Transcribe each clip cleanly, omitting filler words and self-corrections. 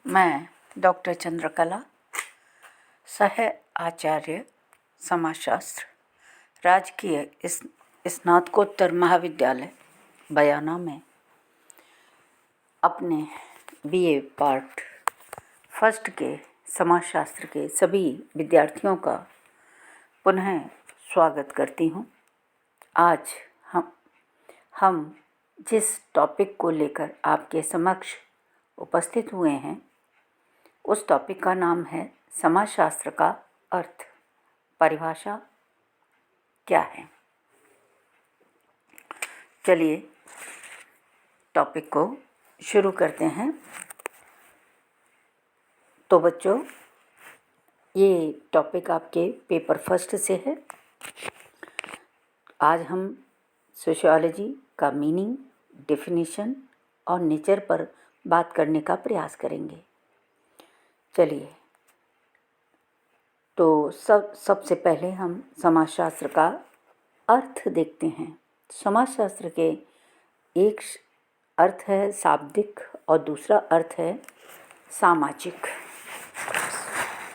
मैं डॉक्टर चंद्रकला, सह आचार्य समाजशास्त्र, राजकीय स्नातकोत्तर महाविद्यालय बयाना में अपने बीए पार्ट फर्स्ट के समाजशास्त्र के सभी विद्यार्थियों का पुनः स्वागत करती हूँ। आज हम जिस टॉपिक को लेकर आपके समक्ष उपस्थित हुए हैं उस टॉपिक का नाम है समाजशास्त्र का अर्थ, परिभाषा क्या है। चलिए टॉपिक को शुरू करते हैं। तो बच्चों, ये टॉपिक आपके पेपर फर्स्ट से है। आज हम सोशियोलॉजी का मीनिंग, डेफिनेशन और नेचर पर बात करने का प्रयास करेंगे। चलिए, तो सबसे पहले हम समाजशास्त्र का अर्थ देखते हैं। समाजशास्त्र के एक अर्थ है शाब्दिक और दूसरा अर्थ है सामाजिक।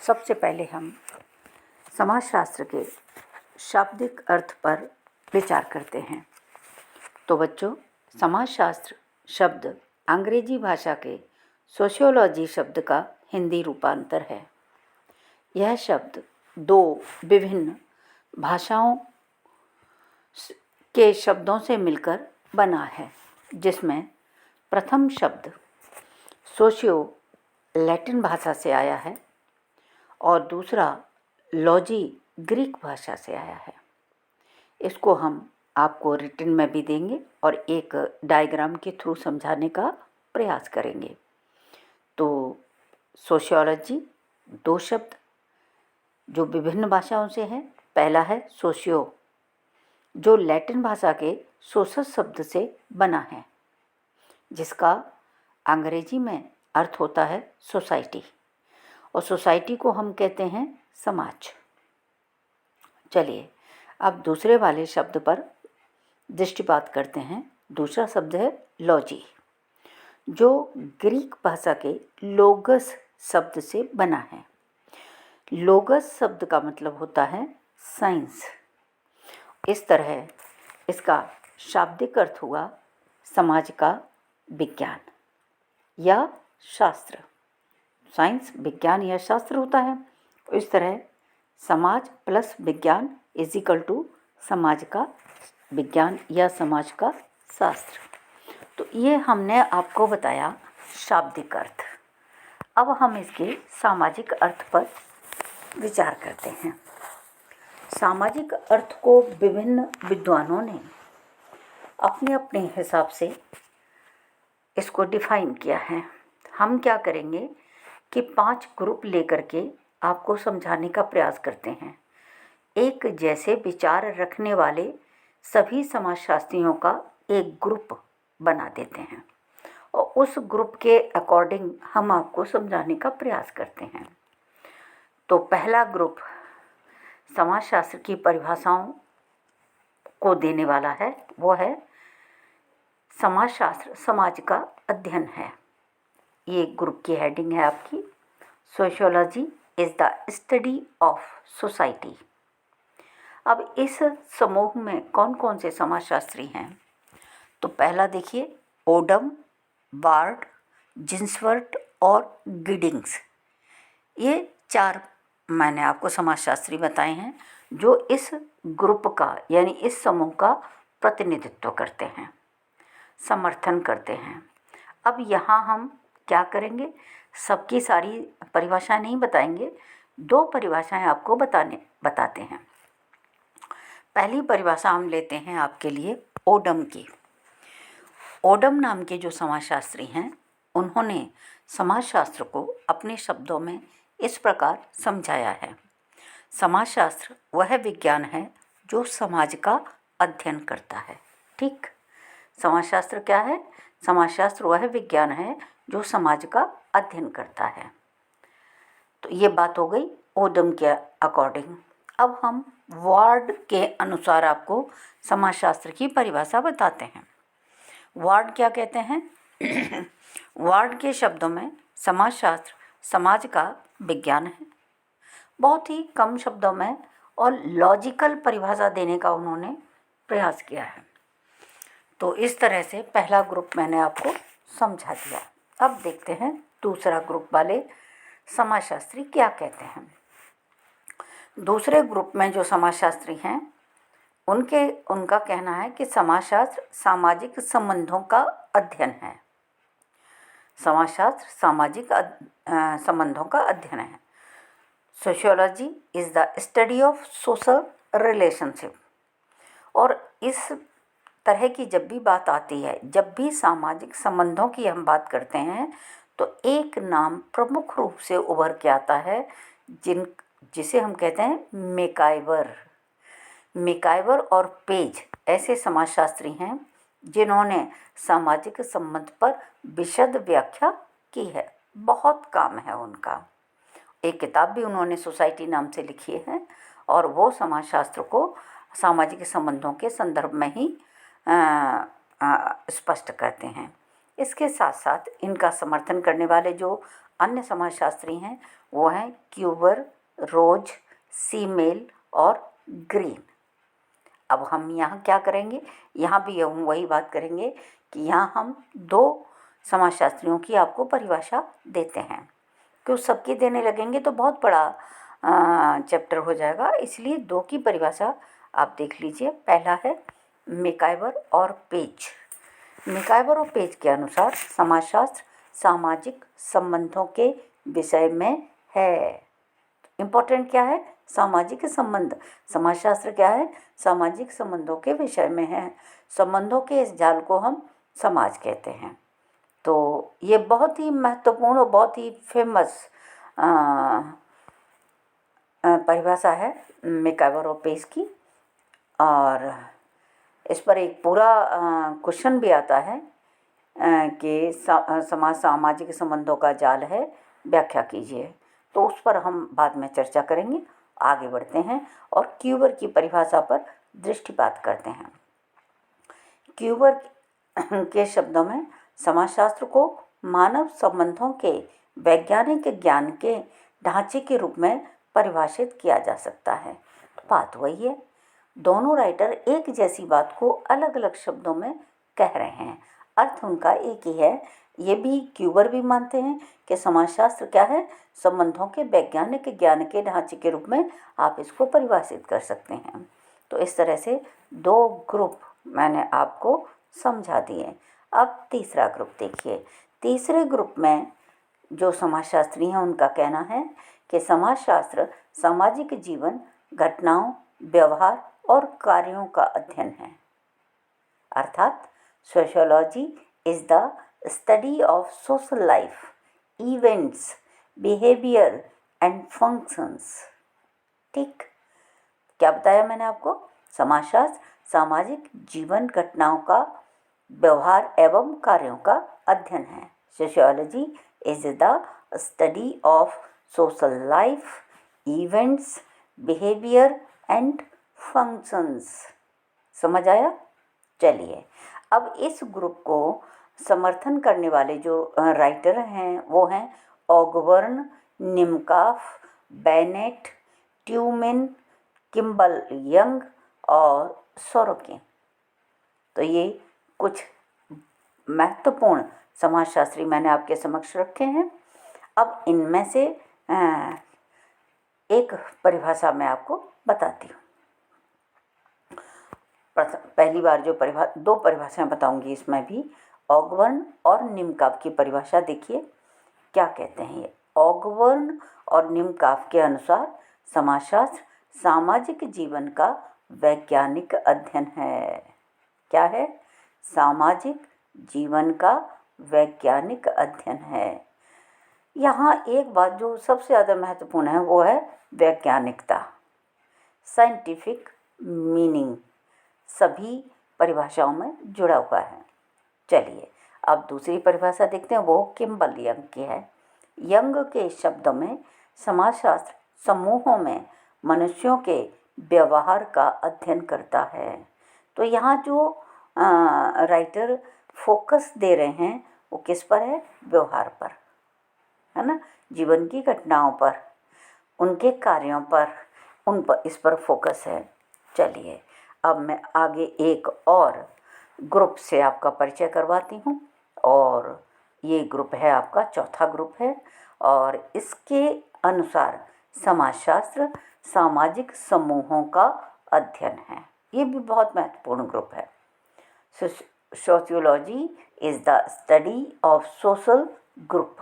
सबसे पहले हम समाजशास्त्र के शाब्दिक अर्थ पर विचार करते हैं। तो बच्चों, समाजशास्त्र शब्द अंग्रेजी भाषा के सोशियोलॉजी शब्द का हिंदी रूपांतर है। यह शब्द दो विभिन्न भाषाओं के शब्दों से मिलकर बना है, जिसमें प्रथम शब्द सोशियो लैटिन भाषा से आया है और दूसरा लॉजी ग्रीक भाषा से आया है। इसको हम आपको रिटन में भी देंगे और एक डायग्राम के थ्रू समझाने का प्रयास करेंगे। तो सोशियोलॉजी दो शब्द जो विभिन्न भाषाओं से हैं। पहला है सोशियो, जो लैटिन भाषा के सोसस शब्द से बना है, जिसका अंग्रेजी में अर्थ होता है सोसाइटी, और सोसाइटी को हम कहते हैं समाज। चलिए अब दूसरे वाले शब्द पर दृष्टिपात करते हैं। दूसरा शब्द है लॉजी, जो ग्रीक भाषा के लोगस शब्द से बना है। लोगस शब्द का मतलब होता है साइंस। इस तरह इसका शाब्दिक अर्थ हुआ समाज का विज्ञान या शास्त्र। साइंस विज्ञान या शास्त्र होता है। इस तरह समाज प्लस विज्ञान इज इक्वल टू समाज का विज्ञान या समाज का शास्त्र। तो ये हमने आपको बताया शाब्दिक अर्थ। अब हम इसके सामाजिक अर्थ पर विचार करते हैं। सामाजिक अर्थ को विभिन्न विद्वानों ने अपने अपने हिसाब से इसको डिफाइन किया है। हम क्या करेंगे कि 5 ग्रुप लेकर के आपको समझाने का प्रयास करते हैं। एक जैसे विचार रखने वाले सभी समाजशास्त्रियों का एक ग्रुप बना देते हैं और उस ग्रुप के अकॉर्डिंग हम आपको समझाने का प्रयास करते हैं। तो पहला ग्रुप समाजशास्त्र की परिभाषाओं को देने वाला है, वो है समाजशास्त्र समाज का अध्ययन है। ये ग्रुप की हेडिंग है आपकी, sociology is the study of society. अब इस समूह में कौन कौन से समाजशास्त्री हैं? तो पहला देखिए, ओडम, बार्ड, जिन्सवर्थ और गिडिंग्स। ये 4 मैंने आपको समाजशास्त्री बताए हैं जो इस ग्रुप का यानी इस समूह का प्रतिनिधित्व करते हैं, समर्थन करते हैं। अब यहाँ हम क्या करेंगे, सबकी सारी परिभाषाएं नहीं बताएंगे, 2 परिभाषाएं आपको बताते हैं। पहली परिभाषा हम लेते हैं आपके लिए ओडम की। ओडम नाम के जो समाजशास्त्री हैं, उन्होंने समाजशास्त्र को अपने शब्दों में इस प्रकार समझाया है। समाजशास्त्र वह विज्ञान है जो समाज का अध्ययन करता है। ठीक, समाजशास्त्र क्या है? समाजशास्त्र वह विज्ञान है जो समाज का अध्ययन करता है। तो ये बात हो गई ओडम के अकॉर्डिंग। अब हम वार्ड के अनुसार आपको समाजशास्त्र की परिभाषा बताते हैं। वार्ड क्या कहते हैं? वार्ड के शब्दों में समाजशास्त्र समाज का विज्ञान है। बहुत ही कम शब्दों में और लॉजिकल परिभाषा देने का उन्होंने प्रयास किया है। तो इस तरह से पहला ग्रुप मैंने आपको समझा दिया। अब देखते हैं दूसरा ग्रुप वाले समाजशास्त्री क्या कहते हैं। दूसरे ग्रुप में जो समाजशास्त्री हैं उनका कहना है कि समाजशास्त्र सामाजिक संबंधों का अध्ययन है। समाजशास्त्र सामाजिक संबंधों का अध्ययन है। Sociology is the study of social relationship. और इस तरह की जब भी बात आती है, जब भी सामाजिक संबंधों की हम बात करते हैं, तो एक नाम प्रमुख रूप से उभर के आता है जिसे हम कहते हैं मेकाइवर और पेज ऐसे समाजशास्त्री हैं जिन्होंने सामाजिक संबंध पर विशद व्याख्या की है। बहुत काम है उनका। एक किताब भी उन्होंने सोसाइटी नाम से लिखी है और वो समाजशास्त्र को सामाजिक संबंधों के संदर्भ में ही स्पष्ट करते हैं। इसके साथ साथ इनका समर्थन करने वाले जो अन्य समाजशास्त्री हैं वो हैं क्यूबर, रोज, सीमेल और ग्रीन। अब हम यहाँ क्या करेंगे, यहाँ भी हम वही बात करेंगे कि यहाँ हम दो समाजशास्त्रियों की आपको परिभाषा देते हैं। क्यों सबकी देने लगेंगे तो बहुत बड़ा चैप्टर हो जाएगा, इसलिए दो की परिभाषा आप देख लीजिए। पहला है मेकाइवर और पेज। मेकाइवर और पेज के अनुसार समाजशास्त्र सामाजिक संबंधों के विषय में है। इम्पोर्टेंट क्या है, सामाजिक संबंध। समाजशास्त्र क्या है, सामाजिक संबंधों के विषय में है। संबंधों के इस जाल को हम समाज कहते हैं। तो ये बहुत ही महत्वपूर्ण और बहुत ही फेमस परिभाषा है मेकाइवर और पेज की। और इस पर एक पूरा क्वेश्चन भी आता है कि सामाजिक संबंधों का जाल है, व्याख्या कीजिए। तो उस पर हम बाद में चर्चा करेंगे। आगे बढ़ते हैं और क्यूबर की परिभाषा पर दृष्टिपात करते हैं। क्यूबर के शब्दों में समाजशास्त्र को मानव संबंधों के वैज्ञानिक ज्ञान के ढांचे के रूप में परिभाषित किया जा सकता है। बात वही है, दोनों राइटर एक जैसी बात को अलग अलग शब्दों में कह रहे हैं, अर्थ उनका एक ही है। ये भी क्यूबर भी मानते हैं कि समाजशास्त्र क्या है, संबंधों के वैज्ञानिक ज्ञान के ढांचे के रूप में आप इसको परिभाषित कर सकते हैं। तो इस तरह से दो ग्रुप मैंने आपको समझा दिए। अब तीसरा ग्रुप देखिए। तीसरे ग्रुप में जो समाजशास्त्री हैं उनका कहना है कि समाजशास्त्र सामाजिक जीवन, घटनाओं, व्यवहार और कार्यों का अध्ययन है। अर्थात sociology is the study of social life, events, behaviour and functions. ठीक, क्या बताया मैंने आपको, समाजशास्त्र सामाजिक जीवन, घटनाओं का, व्यवहार एवं कार्यों का अध्ययन है। Sociology is the study of social life, events, behaviour and functions. समझ आया? चलिए, अब इस ग्रुप को समर्थन करने वाले जो राइटर हैं वो हैं Ogburn, Nimkoff, Bennett, Tumin, Kimball Young और सोरोकिन। तो ये कुछ महत्वपूर्ण समाजशास्त्री मैंने आपके समक्ष रखे हैं। अब इनमें से एक परिभाषा मैं आपको बताती हूँ। पहली बार जो दो परिभाषाएं बताऊंगी, इसमें भी ऑगबर्न और निमकाफ की परिभाषा देखिए क्या कहते हैं ये। ऑगबर्न और निमकाफ के अनुसार समाजशास्त्र सामाजिक जीवन का वैज्ञानिक अध्ययन है। क्या है? सामाजिक जीवन का वैज्ञानिक अध्ययन है। यहाँ एक बात जो सबसे ज़्यादा महत्वपूर्ण है वो है वैज्ञानिकता, साइंटिफिक मीनिंग, सभी परिभाषाओं में जुड़ा हुआ है। चलिए, अब दूसरी परिभाषा देखते हैं, वो किम्बल यंग की है। यंग के शब्दों में समाजशास्त्र समूहों में मनुष्यों के व्यवहार का अध्ययन करता है। तो यहाँ जो राइटर फोकस दे रहे हैं वो किस पर है? व्यवहार पर। जीवन की घटनाओं पर, उनके कार्यों पर, इस पर फोकस है। चलिए अब मैं आगे एक और ग्रुप से आपका परिचय करवाती हूँ, और ये ग्रुप है आपका चौथा ग्रुप है, और इसके अनुसार समाजशास्त्र सामाजिक समूहों का अध्ययन है। ये भी बहुत महत्वपूर्ण ग्रुप है। Sociology is the study of social group.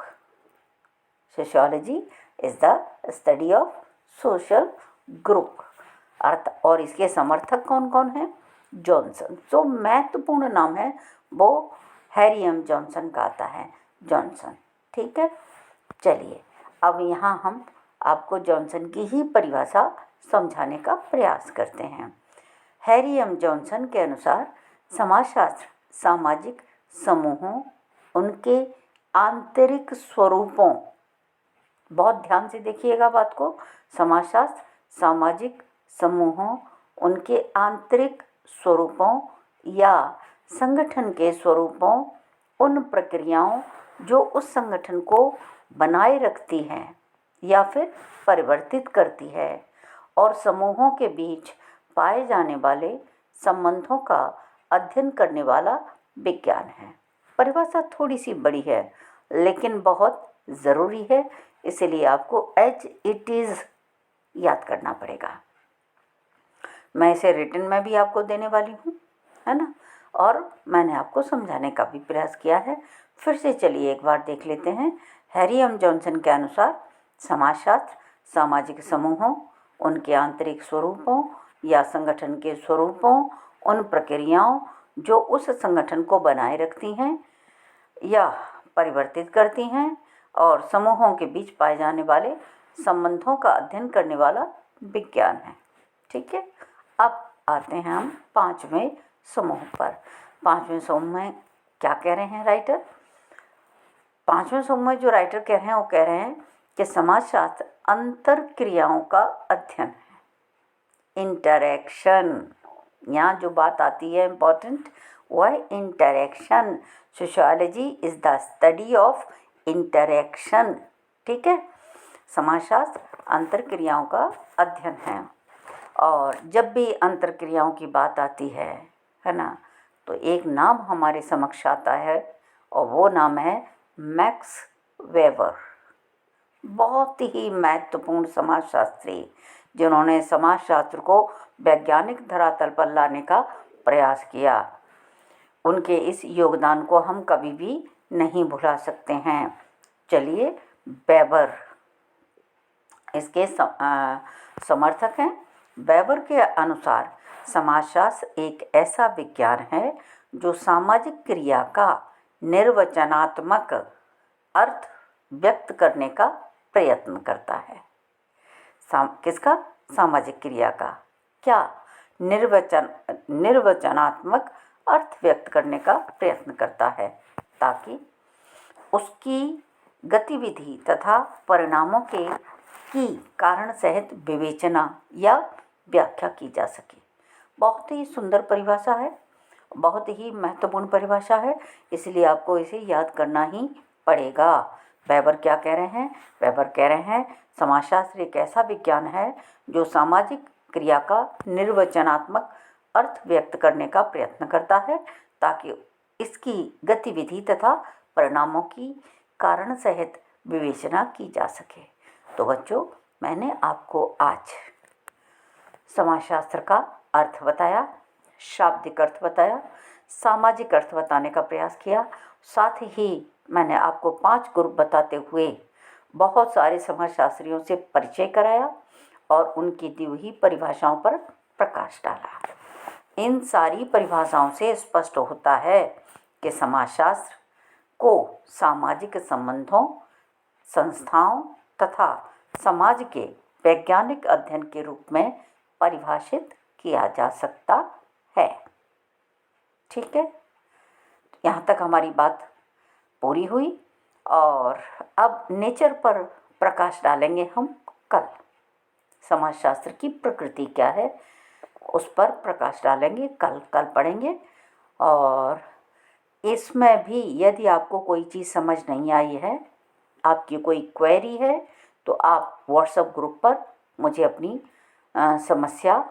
Sociology is the study of social group अर्थ। और इसके समर्थक कौन कौन हैं? जॉनसन। जो महत्वपूर्ण नाम है वो हैरी एम जॉनसन का आता है, जॉनसन। ठीक है, चलिए अब यहाँ हम आपको जॉनसन की ही परिभाषा समझाने का प्रयास करते हैं। हैरी एम जॉनसन के अनुसार समाजशास्त्र सामाजिक समूहों, उनके आंतरिक स्वरूपों, बहुत ध्यान से देखिएगा बात को, समाजशास्त्र सामाजिक समूहों, उनके आंतरिक स्वरूपों या संगठन के स्वरूपों, उन प्रक्रियाओं जो उस संगठन को बनाए रखती हैं या फिर परिवर्तित करती है, और समूहों के बीच पाए जाने वाले संबंधों का अध्ययन करने वाला विज्ञान है। परिभाषा थोड़ी सी बड़ी है लेकिन बहुत ज़रूरी है, इसलिए आपको एज इट इज़ याद करना पड़ेगा। मैं इसे रिटन में भी आपको देने वाली हूँ, है ना, और मैंने आपको समझाने का भी प्रयास किया है। फिर से चलिए एक बार देख लेते हैं। हैरी एम जॉनसन के अनुसार समाजशास्त्र सामाजिक समूहों, उनके आंतरिक स्वरूपों या संगठन के स्वरूपों, उन प्रक्रियाओं जो उस संगठन को बनाए रखती हैं या परिवर्तित करती हैं, और समूहों के बीच पाए जाने वाले संबंधों का अध्ययन करने वाला विज्ञान है। ठीक है, अब आते हैं हम पांचवें समूह पर। पांचवें समूह में क्या कह रहे हैं राइटर? पांचवें समूह में जो राइटर कह रहे हैं वो कह रहे हैं कि समाजशास्त्र अंतर क्रियाओं का अध्ययन है। इंटरैक्शन, यहाँ जो बात आती है इम्पोर्टेंट, वो है interaction. Sociology is the study of interaction. ठीक है, समाजशास्त्र अंतर क्रियाओं का अध्ययन है। और जब भी अंतर क्रियाओं की बात आती है ना, तो एक नाम हमारे समक्ष आता है और वो नाम है मैक्स वेबर। बहुत ही महत्वपूर्ण समाजशास्त्री जिन्होंने समाजशास्त्र को वैज्ञानिक धरातल पर लाने का प्रयास किया। उनके इस योगदान को हम कभी भी नहीं भुला सकते हैं। चलिए, वेबर इसके समर्थक हैं। वेबर के अनुसार समाजशास्त्र एक ऐसा विज्ञान है जो सामाजिक क्रिया का निर्वचनात्मक अर्थ व्यक्त करने का प्रयत्न करता है। किसका? सामाजिक क्रिया का क्या? निर्वचनात्मक अर्थ व्यक्त करने का प्रयत्न करता है, ताकि उसकी गतिविधि तथा परिणामों की कारण सहित विवेचना या व्याख्या की जा सके। बहुत ही सुंदर परिभाषा है, बहुत ही महत्वपूर्ण परिभाषा है, इसलिए आपको इसे याद करना ही पड़ेगा। वेबर क्या कह रहे हैं? वेबर कह रहे हैं समाजशास्त्र एक ऐसा विज्ञान है जो सामाजिक क्रिया का निर्वचनात्मक अर्थ व्यक्त करने का प्रयत्न करता है, ताकि इसकी गतिविधि तथा परिणामों की कारण सहित विवेचना की जा सके। तो बच्चों, मैंने आपको आज समाजशास्त्र का अर्थ बताया, शाब्दिक अर्थ बताया, सामाजिक अर्थ बताने का प्रयास किया। साथ ही मैंने आपको 5 ग्रुप बताते हुए बहुत सारे समाजशास्त्रियों से परिचय कराया और उनकी दी हुई परिभाषाओं पर प्रकाश डाला। इन सारी परिभाषाओं से स्पष्ट होता है कि समाजशास्त्र को सामाजिक संबंधों, संस्थाओं तथा समाज के वैज्ञानिक अध्ययन के रूप में परिभाषित किया जा सकता है। ठीक है, यहाँ तक हमारी बात पूरी हुई और अब नेचर पर प्रकाश डालेंगे हम कल। समाजशास्त्र की प्रकृति क्या है उस पर प्रकाश डालेंगे, कल पढ़ेंगे। और इसमें भी यदि आपको कोई चीज़ समझ नहीं आई है, आपकी कोई क्वेरी है तो आप व्हाट्सएप ग्रुप पर मुझे अपनी समस्या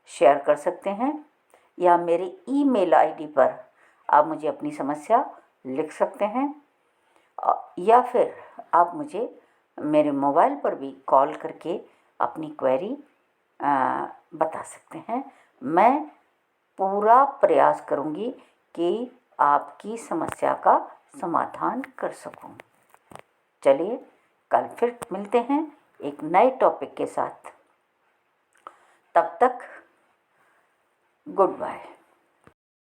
शेयर कर सकते हैं, या मेरे ईमेल आईडी पर आप मुझे अपनी समस्या लिख सकते हैं, या फिर आप मुझे मेरे मोबाइल पर भी कॉल करके अपनी क्वेरी बता सकते हैं। मैं पूरा प्रयास करूंगी कि आपकी समस्या का समाधान कर सकूं। चलिए कल फिर मिलते हैं एक नए टॉपिक के साथ। तब तक गुड बाय।